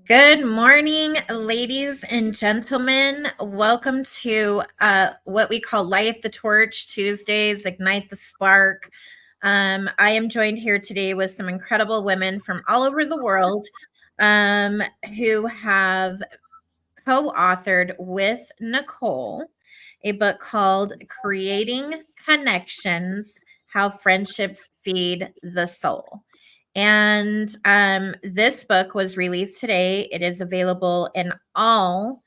Good morning, ladies and gentlemen. Welcome to what we call Light the Torch Tuesdays, Ignite the Spark. I am joined here today with some incredible women from all over the world who have co-authored with Nicole a book called Creating Connections: How Friendships Feed the Soul. And this book was released today. It is available in all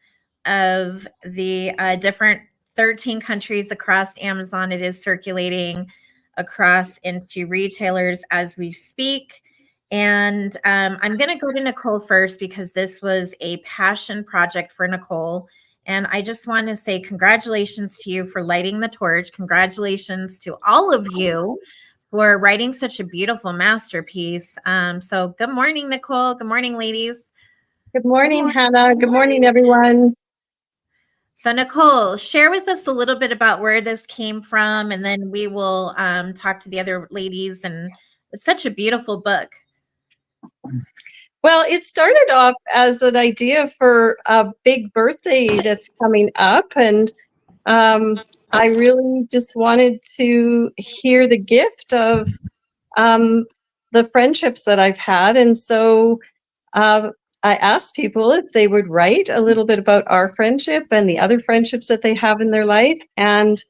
of the different 13 countries across Amazon. It is circulating across into retailers as we speak. And I'm going to go to Nicole first because this was a passion project for Nicole. And I just want to say congratulations to you for lighting the torch. Congratulations to all of you for writing such a beautiful masterpiece. So good morning, Nicole. Good morning, ladies. Good morning, Hannah. Good morning, everyone. So Nicole, share with us a little bit about where this came from, and then we will talk to the other ladies. And it's such a beautiful book. Well, it started off as an idea for a big birthday that's coming up. And I really just wanted to hear the gift of the friendships that I've had. And so I asked people if they would write a little bit about our friendship and the other friendships that they have in their life. And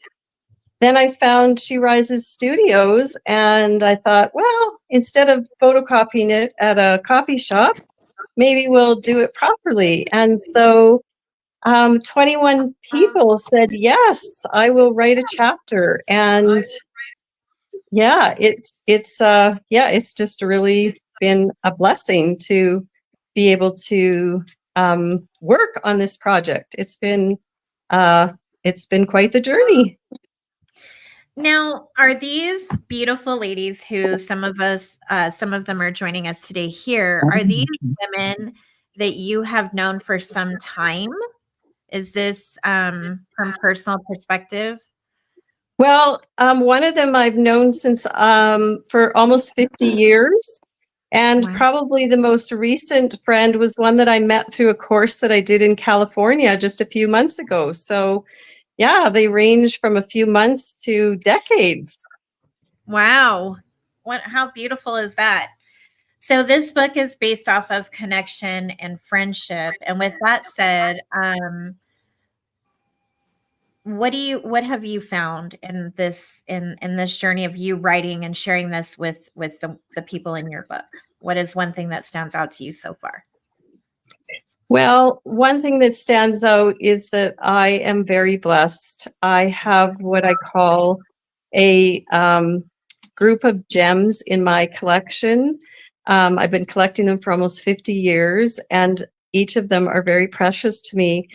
then I found She Rises Studios, and I thought, well, instead of photocopying it at a copy shop, maybe we'll do it properly. And so 21 people said, yes, I will write a chapter. And yeah, it's just really been a blessing to be able to work on this project. It's been quite the journey. Now, are these beautiful ladies who some of them are joining us today here, are these women that you have known for some time? Is this from personal perspective? Well, one of them I've known since for almost 50 years. And Wow. probably the most recent friend was one that I met through a course that I did in California just a few months ago. So yeah, they range from a few months to decades. Wow. How beautiful is that? So this book is based off of connection and friendship. And with that said, what have you found in this journey of you writing and sharing this with the people in your book? What is one thing that stands out to you so far? Well, one thing that stands out is that I am very blessed. I have what I call a group of gems in my collection. I've been collecting them for almost 50 years, and each of them are very precious to me.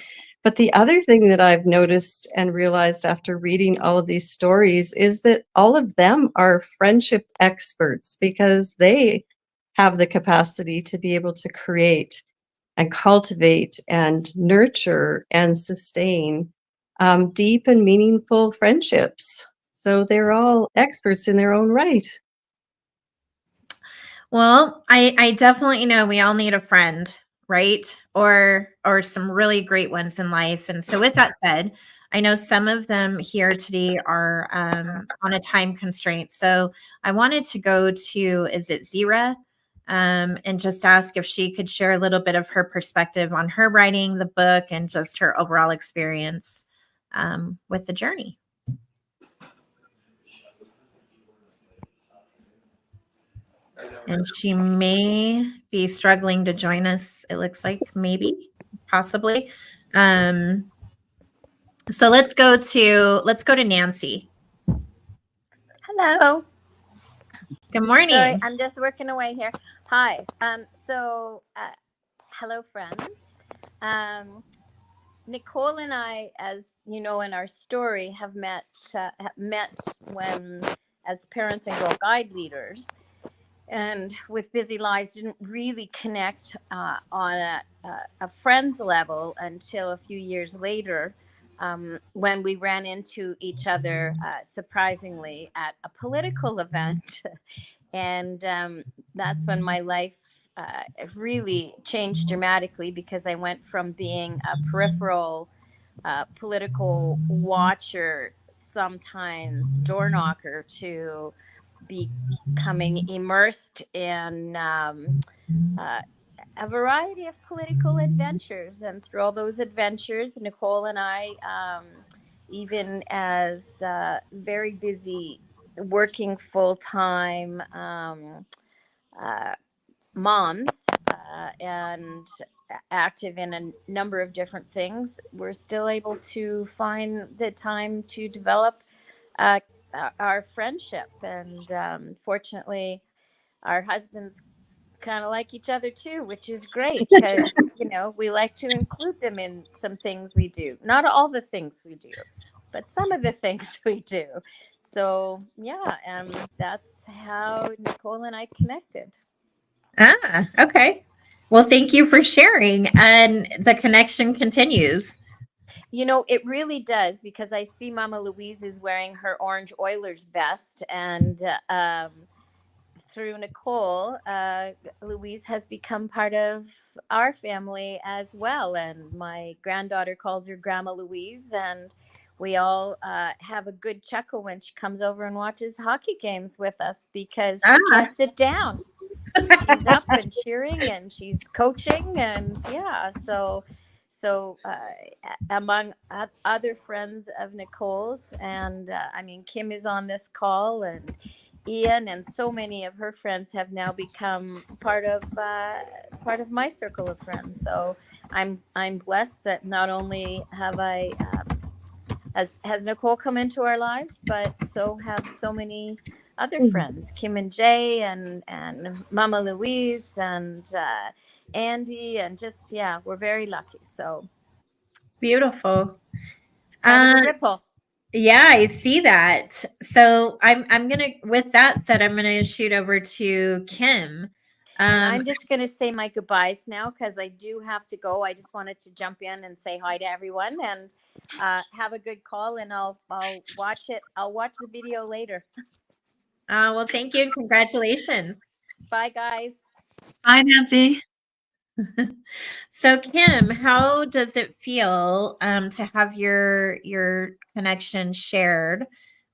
But the other thing that I've noticed and realized after reading all of these stories is that all of them are friendship experts because they have the capacity to be able to create and cultivate and nurture and sustain deep and meaningful friendships. So they're all experts in their own right. Well, I definitely know we all need a friend, right? Or some really great ones in life. And so with that said, I know some of them here today are on a time constraint. So I wanted to go to, is it Zira? And just ask if she could share a little bit of her perspective on her writing the book and just her overall experience with the journey. And she may be struggling to join us. It looks like maybe, possibly. So let's go to Nancy. Hello. Good morning. Sorry, I'm just working away here. Hi. Hello, friends. Nicole and I, as you know in our story, have met when as parents and Girl Guide leaders, and with busy lives didn't really connect on a friend's level until a few years later, when we ran into each other surprisingly at a political event. And that's when my life really changed dramatically, because I went from being a peripheral political watcher, sometimes door knocker, to becoming immersed in uh, a variety of political adventures. And through all those adventures, Nicole and I, even as very busy working full time uh, moms, and active in a number of different things, we're still able to find the time to develop uh, our friendship. And fortunately, our husbands kind of like each other too, which is great, because we like to include them in some things we do. Not all the things we do, but some of the things we do. So yeah, and that's how Nicole and I connected. Okay. Well, thank you for sharing. And the connection continues. It really does, because I see Mama Louise is wearing her orange Oilers vest, and through Nicole, Louise has become part of our family as well. And my granddaughter calls her Grandma Louise, and we all have a good chuckle when she comes over and watches hockey games with us, because she Ah, can't sit down. She's up and cheering, and she's coaching, and yeah, so among other friends of Nicole's, and I mean, Kim is on this call, and Ian, and so many of her friends have now become part of my circle of friends. So I'm blessed that not only have I has Nicole come into our lives, but so have so many other friends, Kim and Jay, and Mama Louise, and Andy, and just, yeah, we're very lucky. So beautiful. it's kind of a ripple. Yeah, I see that. So I'm gonna, with that said, I'm gonna shoot over to Kim. And I'm just going to say my goodbyes now, because I do have to go. I just wanted to jump in and say hi to everyone, and have a good call, and I'll watch it. I'll watch the video later. Well, thank you and congratulations. Bye, guys. Hi, Nancy. So Kim, how does it feel to have your connection shared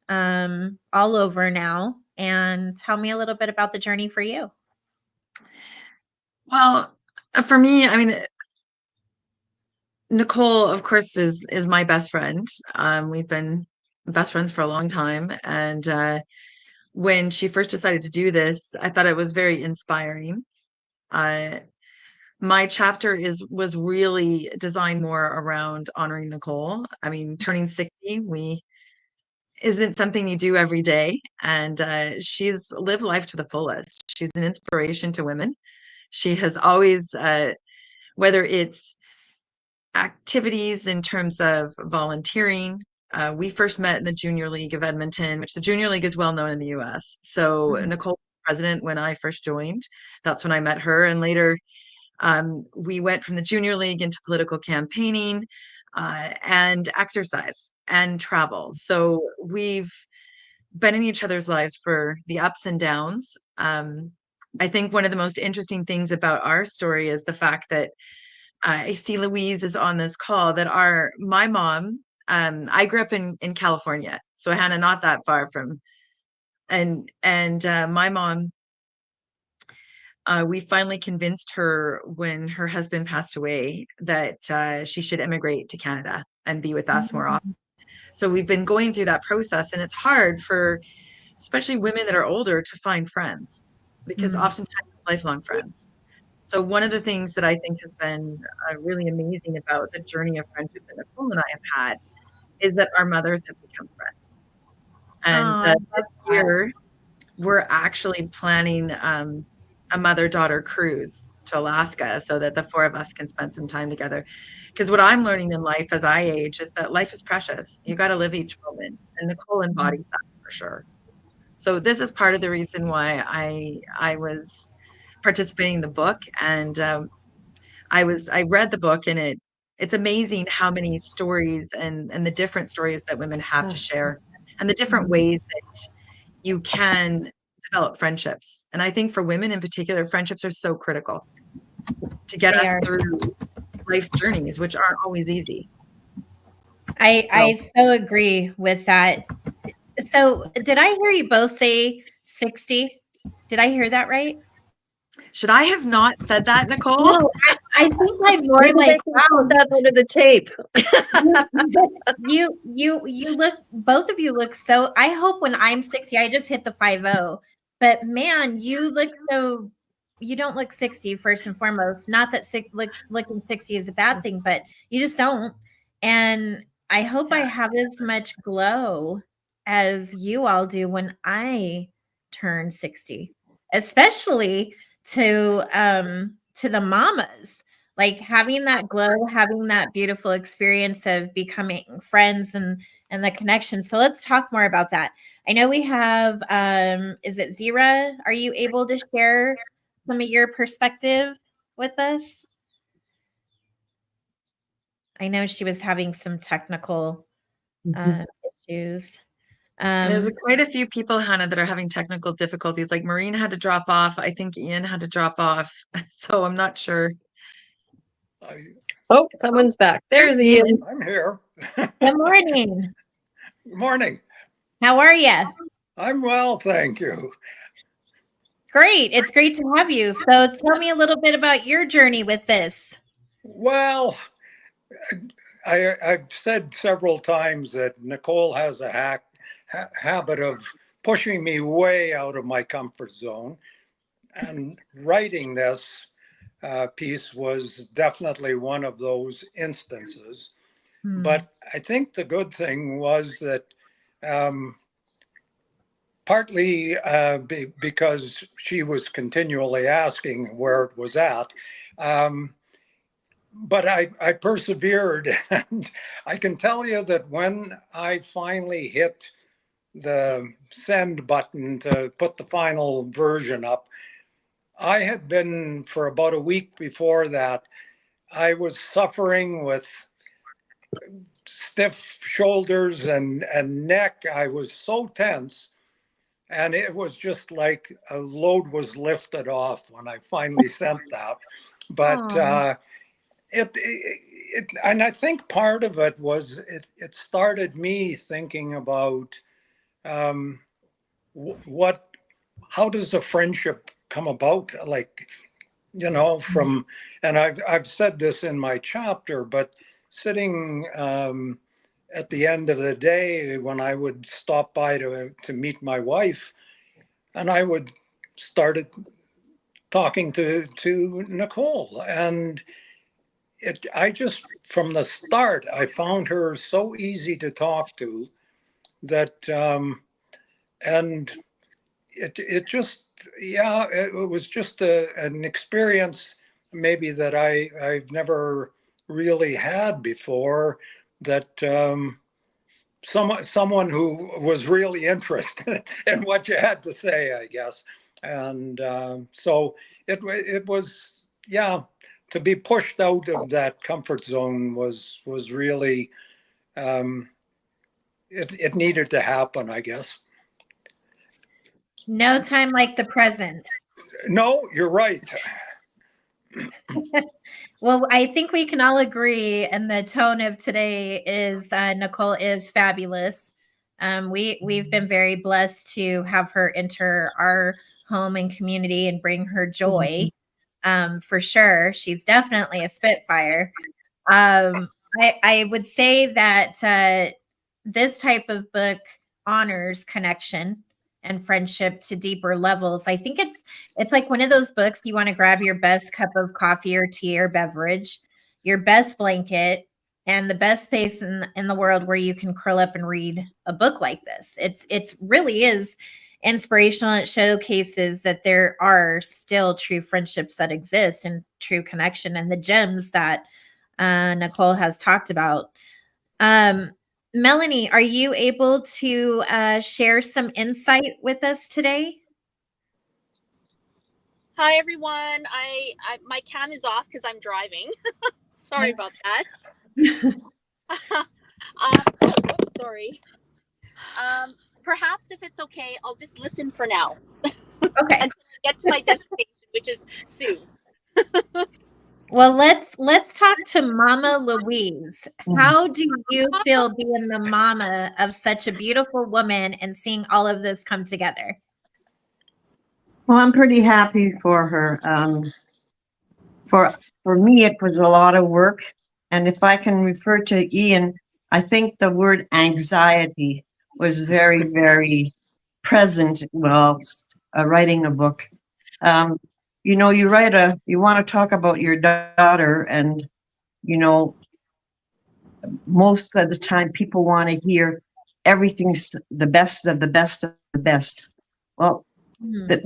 all over now? And tell me a little bit about the journey for you. Well, for me, I mean, Nicole, of course, is my best friend. We've been best friends for a long time, and when she first decided to do this, I thought it was very inspiring. Uh, my chapter was really designed more around honoring Nicole. I mean, turning 60, we isn't something you do every day, and she's lived life to the fullest. She's an inspiration to women. She has always, whether it's activities in terms of volunteering. We first met in the Junior League of Edmonton, which the Junior League is well known in the US. So Nicole was president when I first joined. That's when I met her. And later, we went from the Junior League into political campaigning, and exercise and travel. So we've been in each other's lives for the ups and downs. I think one of the most interesting things about our story is the fact that I see Louise is on this call, that my mom, I grew up in California, so Hannah, not that far from, and my mom, we finally convinced her when her husband passed away that she should immigrate to Canada and be with us more often. So we've been going through that process, and it's hard for especially women that are older to find friends, because oftentimes it's lifelong friends. So one of the things that I think has been really amazing about the journey of friendship that Nicole and I have had is that our mothers have become friends. And this year, we're actually planning a mother-daughter cruise to Alaska so that the four of us can spend some time together. Because what I'm learning in life as I age is that life is precious. You got to live each moment. And Nicole embodies that for sure. So this is part of the reason why I was participating in the book, and I read the book, and it's amazing how many stories and the different stories that women have to share, and the different ways that you can develop friendships. And I think for women in particular, friendships are so critical to get They us are. through life's journeys, which aren't always easy. I so agree with that. So did I hear you both say 60? Did I hear that right? Should I have not said that, Nicole? No, I think I'm more Maybe like, they can wow, put that under the tape. you look, both of you look so, I hope when I'm 60, I just hit the 50, but man, you look so, you don't look 60 first and foremost. Not that looking 60 is a bad thing, but you just don't. And I hope I Yeah. have as much glow as you all do when I turn 60, especially to the mamas, like having that glow, having that beautiful experience of becoming friends and the connection. So let's talk more about that. I know we have is it Zira? Are you able to share some of your perspective with us? I know she was having some technical issues. There's Um, quite a few people, Hannah, that are having technical difficulties. Like Maureen had to drop off. I think Ian had to drop off. So I'm not sure. Oh, someone's back. There's Ian. I'm here. Good morning. Good morning. How are you? I'm well, thank you. Great. It's great to have you. So tell me a little bit about your journey with this. Well, I've said several times that Nicole has a habit of pushing me way out of my comfort zone. And writing this piece was definitely one of those instances. But I think the good thing was that partly because she was continually asking where it was at. But I persevered, and I can tell you that when I finally hit the send button to put the final version up, I had been for about a week before that. I was suffering with stiff shoulders and neck. I was so tense. And it was just like a load was lifted off when I finally sent that. But and I think part of it was it started me thinking about what, how does a friendship come about? Like, from, and I've said this in my chapter, but sitting at the end of the day when I would stop by to meet my wife, and I would started talking to Nicole, and I just from the start I found her so easy to talk to that and it just, yeah, it was just an experience maybe that I've never really had before, that someone who was really interested in what you had to say, I guess. And so it was, yeah, to be pushed out of that comfort zone was really, it needed to happen, I guess. No time like the present. No, you're right. Well, I think we can all agree, and the tone of today is Nicole is fabulous. We've been very blessed to have her enter our home and community and bring her joy. For sure, she's definitely a spitfire. I would say that this type of book honors connection and friendship to deeper levels. I think it's like one of those books you want to grab your best cup of coffee or tea or beverage, your best blanket, and the best space in the world where you can curl up and read a book like this. It's really is inspirational. It showcases that there are still true friendships that exist and true connection and the gems that Nicole has talked about. Melanie, are you able to share some insight with us today? Hi everyone. My cam is off because I'm driving. Sorry about that. Sorry. Perhaps if it's okay, I'll just listen for now. Okay. until I get to my destination, which is soon. Well, let's talk to Mama Louise. How do you feel being the mama of such a beautiful woman and seeing all of this come together? Well, I'm pretty happy for her. For me, it was a lot of work, and if I can refer to Ian, I think the word anxiety was very, very present while writing a book. You know, you want to talk about your daughter, and you know, most of the time people want to hear everything's the best of the best of the best. Well, that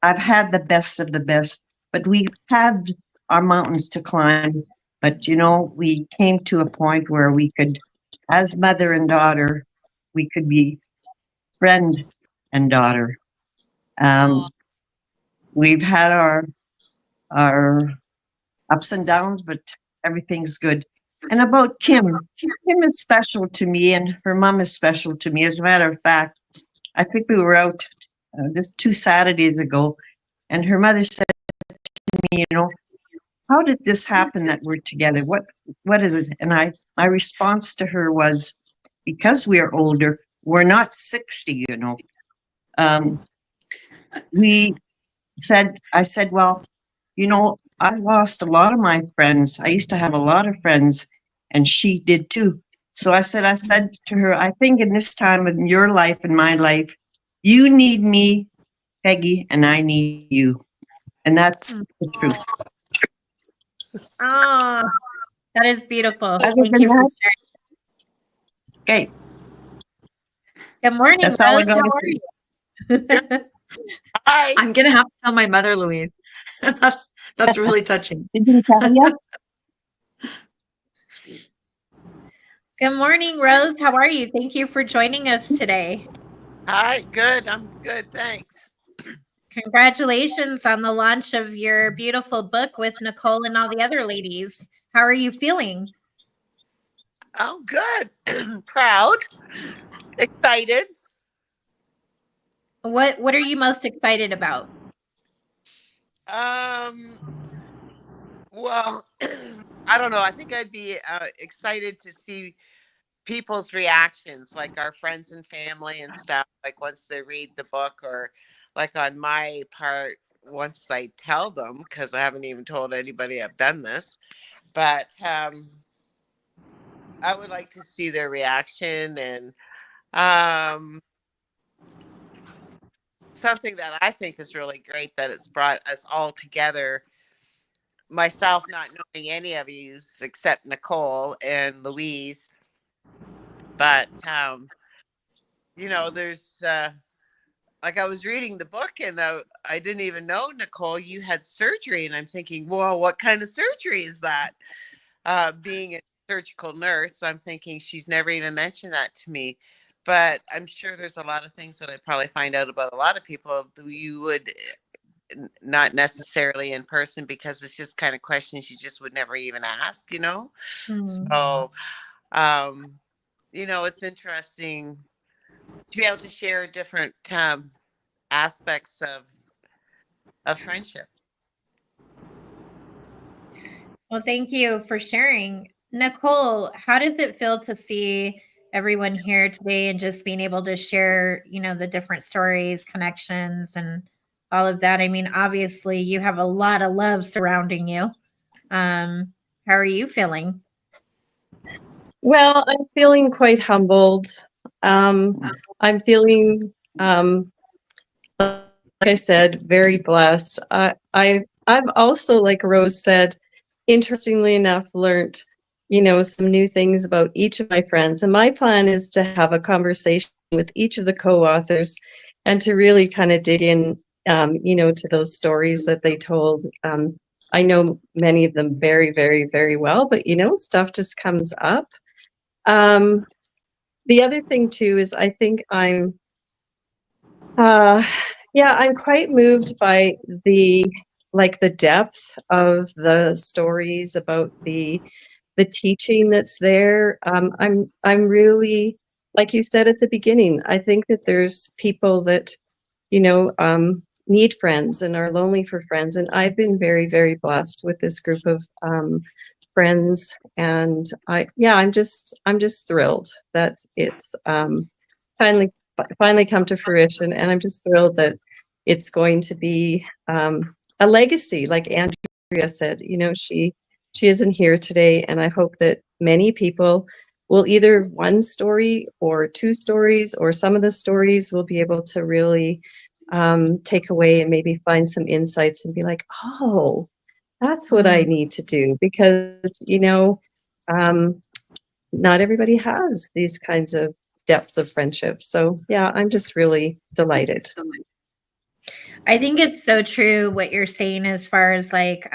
I've had the best of the best, but we've had our mountains to climb. But you know, we came to a point where we could, as mother and daughter, we could be friend and daughter. We've had our ups and downs, but everything's good. And about Kim is special to me, and her mom is special to me. As a matter of fact, I think we were out just 2 Saturdays ago, and her mother said to me, you know, how did this happen that we're together? What is it? And my response to her was, because we are older, we're not 60, you know. I said, well, you know, I've lost a lot of my friends. I used to have a lot of friends, and she did too. So I said to her, I think in this time in your life and my life, you need me, Peggy, and I need you. And that's the truth. Oh, that is beautiful. Other Thank than you for that, sharing. okay, Good morning, that's all I Rose. How got to are say. you? Hi. I'm gonna have to tell my mother, Louise. That's really touching. Did you tell you? Good morning, Rose. How are you? Thank you for joining us today. Hi. Good. I'm good. Thanks. Congratulations on the launch of your beautiful book with Nicole and all the other ladies. How are you feeling? Oh, good. Proud. Excited. What are you most excited about? Well, I don't know. I think I'd be excited to see people's reactions, like our friends and family and stuff, like once they read the book, or like on my part, once I tell them, because I haven't even told anybody I've done this. But I would like to see their reaction, and something that I think is really great, that it's brought us all together. Myself not knowing any of you except Nicole and Louise, but you know, there's like, I was reading the book, and I didn't even know, Nicole, you had surgery, and I'm thinking, well, what kind of surgery is that? Being a surgical nurse, I'm thinking she's never even mentioned that to me. But I'm sure there's a lot of things that I probably find out about a lot of people who you would not necessarily in person, because it's just kind of questions you just would never even ask, you know? So, you know, it's interesting to be able to share different aspects of friendship. Well, thank you for sharing. Nicole, how does it feel to see everyone here today and just being able to share, you know, the different stories, connections, and all of that? I mean, obviously, you have a lot of love surrounding you. How are you feeling? Well, I'm feeling quite humbled. I'm feeling, like I said, very blessed. I've also, like Rose said, interestingly enough, learned, you know, some new things about each of my friends. And my plan is to have a conversation with each of the co-authors and to really kind of dig in, you know, to those stories that they told. I know many of them very, very, very well, but you know, stuff just comes up. The other thing too is I think I'm quite moved by the depth of the stories, about the teaching that's there. I'm really, like you said at the beginning, I think that there's people that, you know, need friends and are lonely for friends. And I've been very, very blessed with this group of friends. And I'm just thrilled that it's finally come to fruition. And I'm just thrilled that it's going to be a legacy, like Andrea said. You know, she isn't here today, and I hope that many people will either one story or two stories or some of the stories will be able to really take away and maybe find some insights and be like, oh, that's what I need to do, because, you know, not everybody has these kinds of depths of friendship. So yeah, I'm just really delighted. I think it's so true what you're saying as far as like,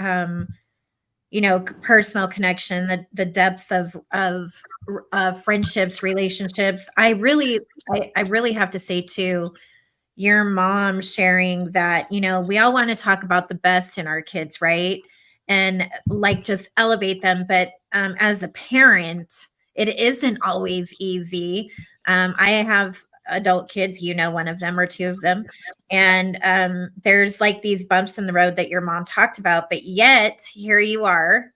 you know, personal connection, the depths of friendships, relationships. I really have to say too, your mom sharing that, you know, we all want to talk about the best in our kids, right? And like just elevate them. But as a parent, it isn't always easy. I have adult kids, you know, one of them or two of them. And there's like these bumps in the road that your mom talked about, but yet here you are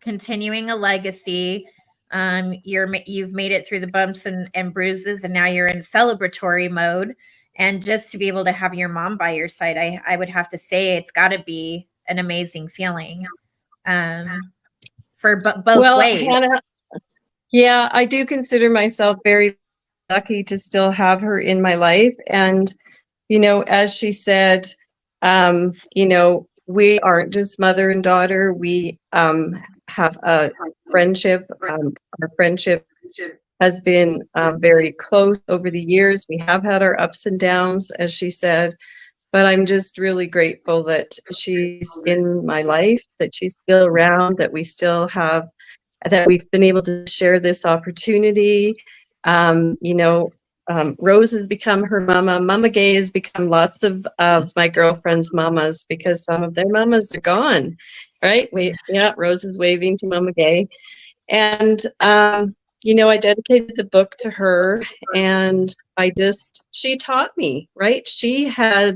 continuing a legacy. You've made it through the bumps and bruises, and now you're in celebratory mode. And just to be able to have your mom by your side, I would have to say it's got to be an amazing feeling for both ways. Hannah, yeah, I do consider myself very lucky to still have her in my life. And, you know, as she said, you know, we aren't just mother and daughter. We have a friendship. Our friendship has been very close over the years. We have had our ups and downs, as she said, but I'm just really grateful that she's in my life, that she's still around, that we've been able to share this opportunity. You know, Rose has become her mama. Mama Gay has become lots of my girlfriends' mamas, because some of their mamas are gone, right? Rose is waving to Mama Gay. And, you know, I dedicated the book to her, and she taught me, right? She had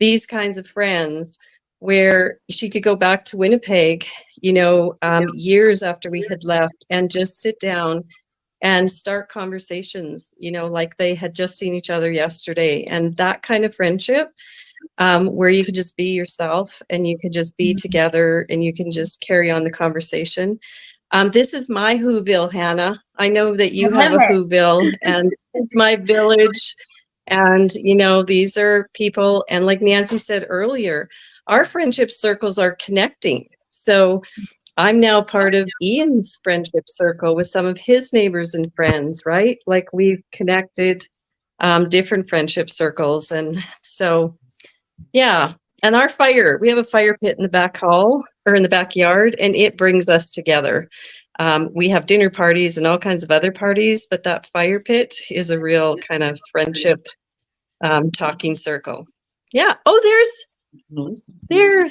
these kinds of friends where she could go back to Winnipeg, you know, years after we had left, and just sit down and start conversations, you know, like they had just seen each other yesterday. And that kind of friendship, where you could just be yourself and you could just be together and you can just carry on the conversation. This is my Whoville, Hannah. I know that you have a Whoville, and it's my village. And, you know, these are people, and like Nancy said earlier, our friendship circles are connecting. So I'm now part of Ian's friendship circle with some of his neighbors and friends, right? Like we've connected different friendship circles. And so, yeah. And we have a fire pit in the back hall or in the backyard, and it brings us together. We have dinner parties and all kinds of other parties, but that fire pit is a real kind of friendship talking circle. Yeah. Oh, there.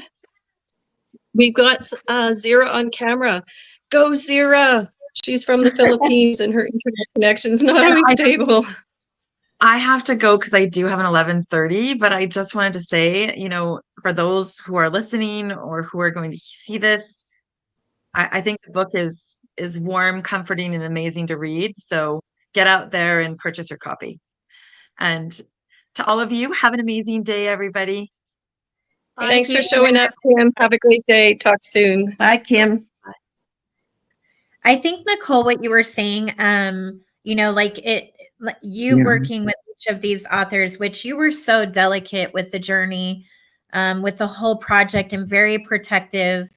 We've got Zira on camera. Go, Zira. She's from the Philippines, and her internet connection's not always stable. I have to go because I do have an 11:30, but I just wanted to say, you know, for those who are listening or who are going to see this, I think the book is warm, comforting, and amazing to read. So get out there and purchase your copy. And to all of you, have an amazing day, everybody. Thanks for showing up, Kim. Have a great day. Talk soon. Bye, Kim. I think, Nicole, what you were saying, you know, working with each of these authors, which you were so delicate with the journey, with the whole project, and very protective.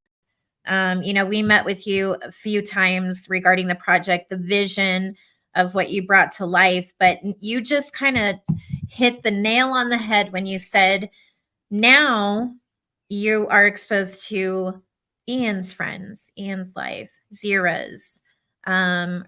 You know, we met with you a few times regarding the project, the vision of what you brought to life, but you just kind of hit the nail on the head when you said, now you are exposed to Ian's friends, Ian's life, Zira's,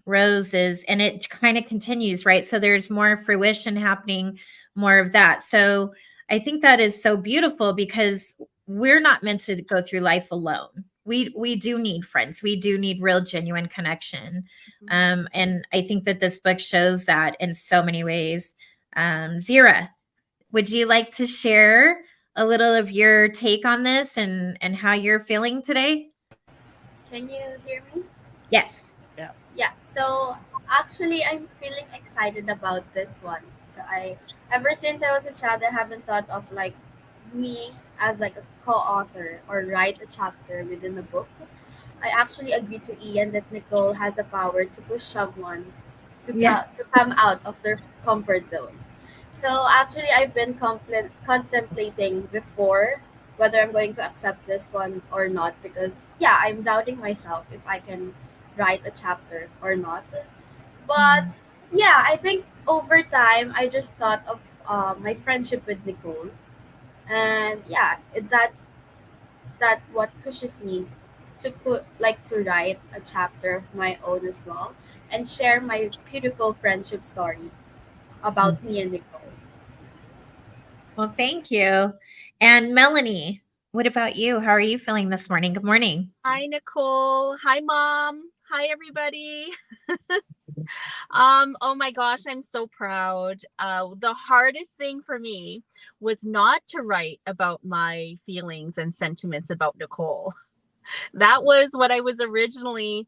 Rose's, and it kind of continues, right? So there's more fruition happening, more of that. So I think that is so beautiful, because we're not meant to go through life alone. We do need friends. We do need real, genuine connection. And I think that this book shows that in so many ways. Zira, would you like to share a little of your take on this and how you're feeling today? Can you hear me? Yes. Yeah. So actually, I'm feeling excited about this one. So ever since I was a child, I haven't thought of like me as like a co-author or write a chapter within a book. I actually agreed to Ian that Nicole has a power to push someone Yes. to come out of their comfort zone. So actually, I've been contemplating before whether I'm going to accept this one or not because yeah, I'm doubting myself if I can write a chapter or not. But yeah, I think over time I just thought of my friendship with Nicole, and yeah, that what pushes me to to write a chapter of my own as well and share my beautiful friendship story about me and Nicole. Well, thank you. And Melanie, what about you? How are you feeling this morning? Good morning. Hi, Nicole. Hi, Mom. Hi, everybody. Oh my gosh, I'm so proud. The hardest thing for me was not to write about my feelings and sentiments about Nicole. That was what I was originally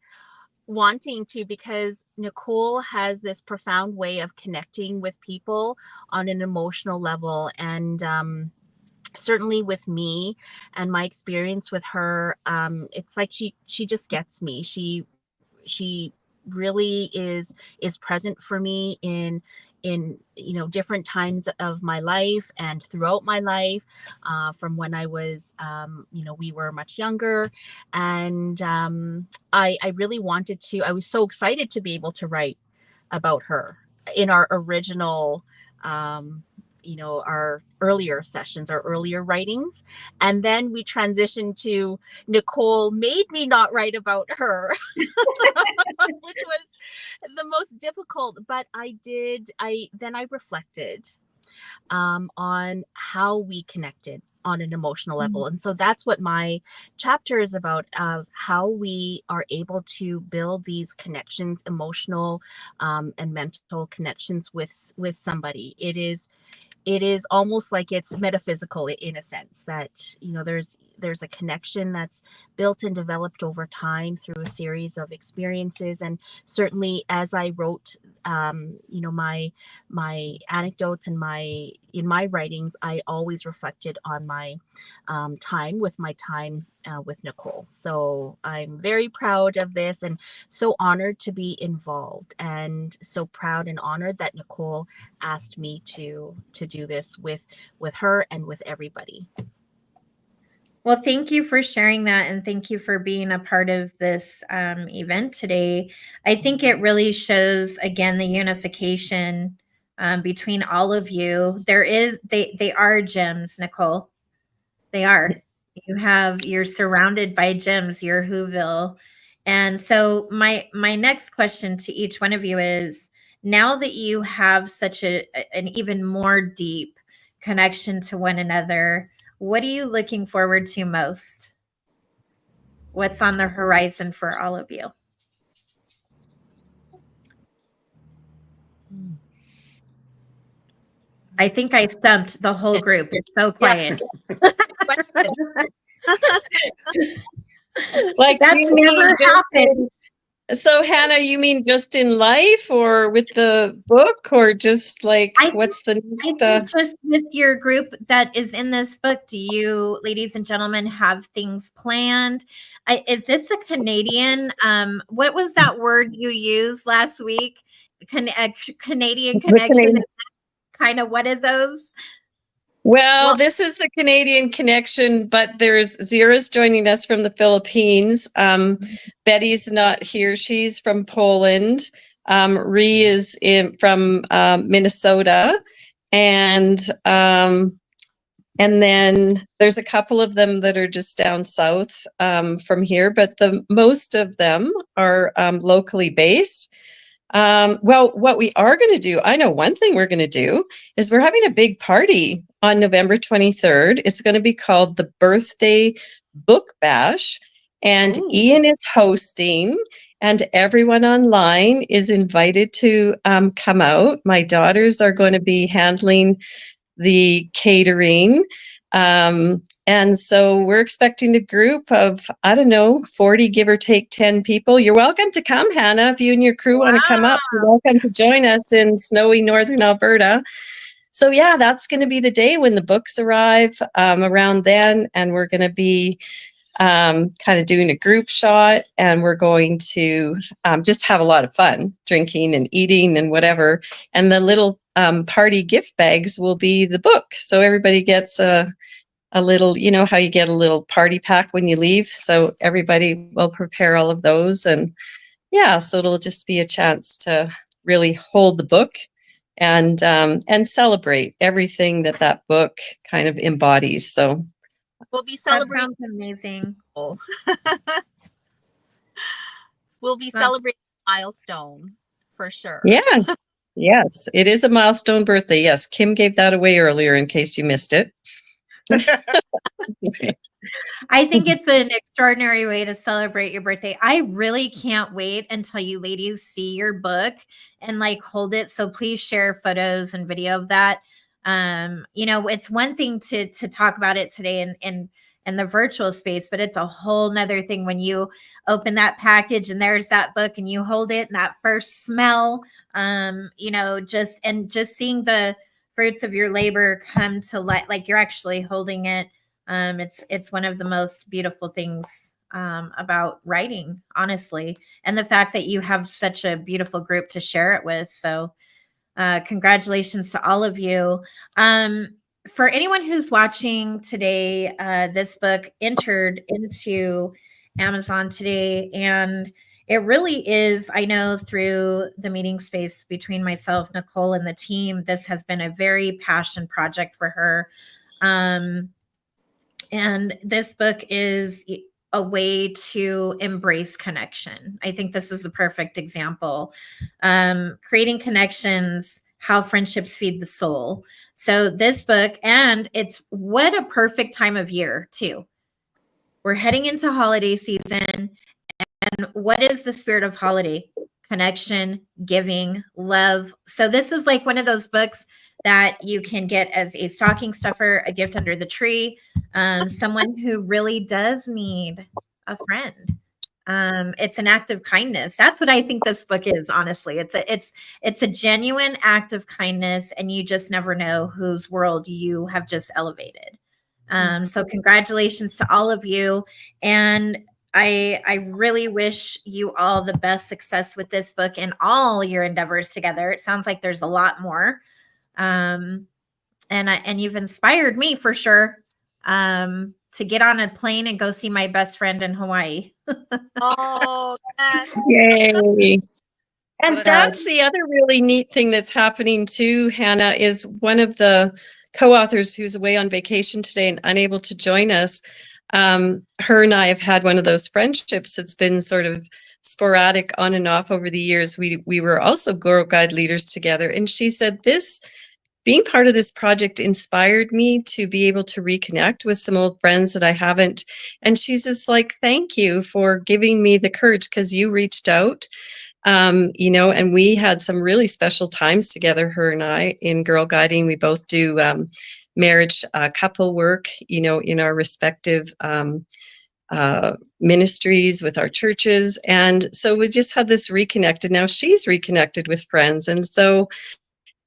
wanting to, because Nicole has this profound way of connecting with people on an emotional level. And certainly with me and my experience with her, it's like she just gets me. She really is present for me in different times of my life and throughout my life, from when I was we were much younger. And I really wanted to, I was so excited to be able to write about her in our original our earlier sessions, our earlier writings. And then we transitioned to Nicole made me not write about her, which was the most difficult. But I reflected on how we connected on an emotional level. And so that's what my chapter is about, of how we are able to build these connections, emotional and mental connections with somebody. It is almost like it's metaphysical in a sense that there's a connection that's built and developed over time through a series of experiences. And certainly as I wrote my anecdotes and in my writings, I always reflected on my time with Nicole. So I'm very proud of this and so honored to be involved, and so proud and honored that Nicole asked me to do this with her and with everybody. Well, thank you for sharing that, and thank you for being a part of this event today. I think it really shows again the unification between all of you. They are gems, Nicole. They are. You're surrounded by gems. You're Whoville. And so my next question to each one of you is, now that you have such an even more deep connection to one another, what are you looking forward to most? What's on the horizon for all of you? I think I stumped the whole group. It's so quiet. Like, that's you mean never just happened. So Hannah, you mean just in life or with the book, or just like what's the next? I think just with your group that is in this book, do you, ladies and gentlemen, have things planned? Is this a Canadian? What was that word you used last week? Canadian connection. Is kind of one of those. Well, this is the Canadian connection, but there's Zira's joining us from the Philippines. Betty's not here; she's from Poland. Ree is from Minnesota, and then there's a couple of them that are just down south from here, but the most of them are locally based. Well, what we are going to do, I know one thing we're going to do is we're having a big party on November 23rd. It's going to be called the Birthday Book Bash, and Ian is hosting, and everyone online is invited to come out. My daughters are going to be handling the catering. And so we're expecting a group of, I don't know, 40, give or take 10 people. You're welcome to come, Hannah. If you and your crew want to come up, you're welcome to join us in snowy northern Alberta. So yeah, that's going to be the day when the books arrive around then. And we're going to be kind of doing a group shot, and we're going to just have a lot of fun drinking and eating and whatever. And the little party gift bags will be the book. So everybody gets a little, you know how you get a little party pack when you leave. So everybody will prepare all of those. And yeah, so it'll just be a chance to really hold the book and celebrate everything that book kind of embodies. So We'll be That celebrating. sounds amazing. We'll be celebrating a milestone for sure. yeah, yes, it is a milestone birthday. Yes, Kim gave that away earlier in case you missed it. I think it's an extraordinary way to celebrate your birthday. I really can't wait until you ladies see your book and like hold it. So please share photos and video of that. You know, it's one thing to talk about it today in the virtual space, but it's a whole nother thing when you open that package and there's that book and you hold it and that first smell, you know, just seeing the fruits of your labor come to light, like you're actually holding it. It's one of the most beautiful things about writing, honestly, and the fact that you have such a beautiful group to share it with. So congratulations to all of you. For anyone who's watching today, this book entered into Amazon today, and it really is, I know through the meeting space between myself, Nicole, and the team, this has been a very passion project for her. And this book is a way to embrace connection. I think this is the perfect example. Creating connections, how friendships feed the soul. So this book, and it's what a perfect time of year too. We're heading into holiday season. And what is the spirit of holiday? Connection, giving, love. So this is like one of those books that you can get as a stocking stuffer, a gift under the tree, someone who really does need a friend. It's an act of kindness. That's what I think this book is, honestly. It's a genuine act of kindness, and you just never know whose world you have just elevated. So congratulations to all of you. And I really wish you all the best success with this book and all your endeavors together. It sounds like there's a lot more. And you've inspired me for sure to get on a plane and go see my best friend in Hawaii. Oh, yes. Yay. And Well, that's the other really neat thing that's happening too, Hannah, is one of the co-authors who's away on vacation today and unable to join us. Her and I have had one of those friendships that's been sort of sporadic on and off over the years. We were also Girl Guide leaders together. And she said being part of this project inspired me to be able to reconnect with some old friends that I haven't. And she's just like, thank you for giving me the courage, because you reached out, you know, and we had some really special times together, her and I, in Girl Guiding. We both do marriage couple work, you know, in our respective ministries with our churches. And so we just had this reconnected. Now she's reconnected with friends. And so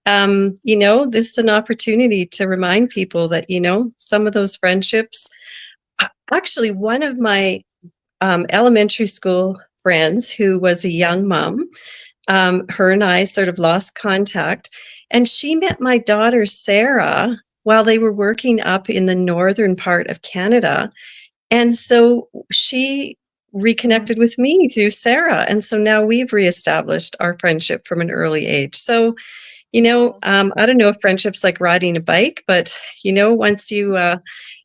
you know, this is an opportunity to remind people that, you know, some of those friendships, actually one of my elementary school friends who was a young mom, her and I sort of lost contact, and she met my daughter Sarah while they were working up in the northern part of Canada. And so she reconnected with me through Sarah. And so now we've reestablished our friendship from an early age. So, you know, I don't know if friendship's like riding a bike, but, you know, once you,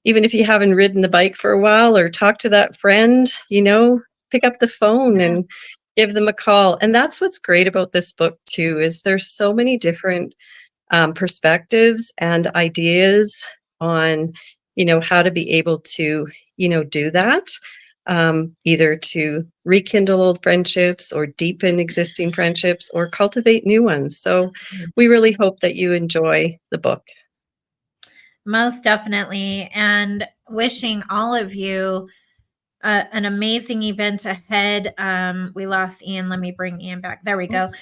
even if you haven't ridden the bike for a while or talk to that friend, you know, pick up the phone and give them a call. And that's what's great about this book too, is there's so many different perspectives and ideas on, you know, how to be able to, you know, do that. Either to rekindle old friendships or deepen existing friendships or cultivate new ones. So we really hope that you enjoy the book. Most definitely. And wishing all of you an amazing event ahead. We lost Ian. Let me bring Ian back. There we go.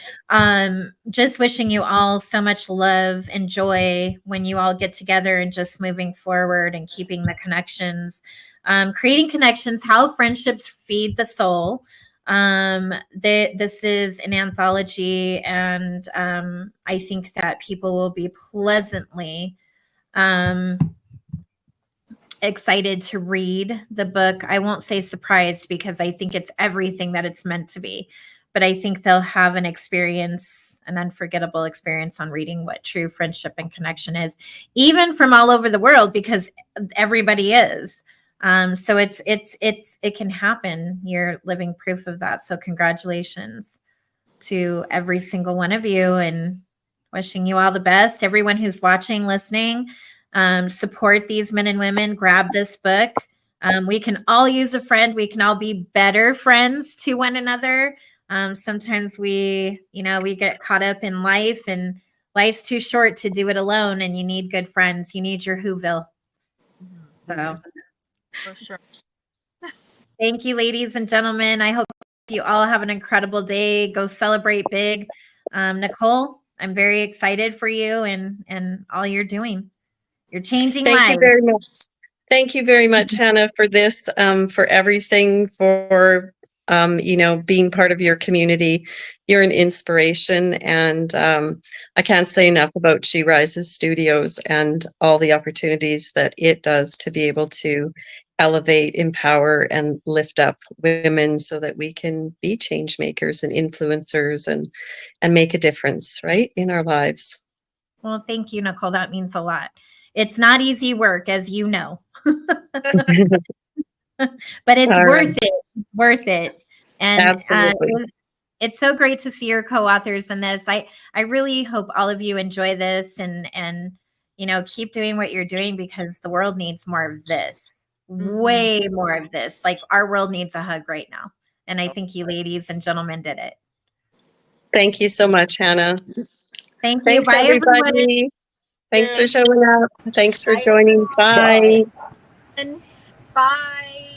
Just wishing you all so much love and joy when you all get together and just moving forward and keeping the connections, creating connections, how friendships feed the soul. This is an anthology, and I think that people will be pleasantly excited to read the book. I won't say surprised because I think it's everything that it's meant to be, but I think they'll have an experience, an unforgettable experience on reading what true friendship and connection is, even from all over the world, because everybody is. So it can happen. You're living proof of that. So congratulations to every single one of you, and wishing you all the best. Everyone who's watching, listening, support these men and women. Grab this book. We can all use a friend. We can all be better friends to one another. Sometimes we get caught up in life, and life's too short to do it alone. And you need good friends. You need your Whoville. So, For sure. thank you, ladies and gentlemen. I hope you all have an incredible day. Go celebrate big. Nicole, I'm very excited for you and all you're doing. You're changing Thank lives. you very much. Thank you very much, Hannah, for this, for everything, for being part of your community. You're an inspiration, and I can't say enough about She Rises Studios and all the opportunities that it does to be able to elevate, empower, and lift up women so that we can be change makers and influencers and make a difference, right, in our lives. Well, thank you, Nicole. That means a lot. It's not easy work, as you know. But it's All worth right. it. It's worth it. And Absolutely. it's so great to see your co-authors in this. I really hope all of you enjoy this and keep doing what you're doing, because the world needs more of this. Way more of this. Like, our world needs a hug right now. And I think you ladies and gentlemen did it. Thank you so much, Hannah. Thank you. Thanks, Bye, everyone. everybody. Thanks for showing up. Thanks for Bye, joining. everyone. Bye. Bye. Bye.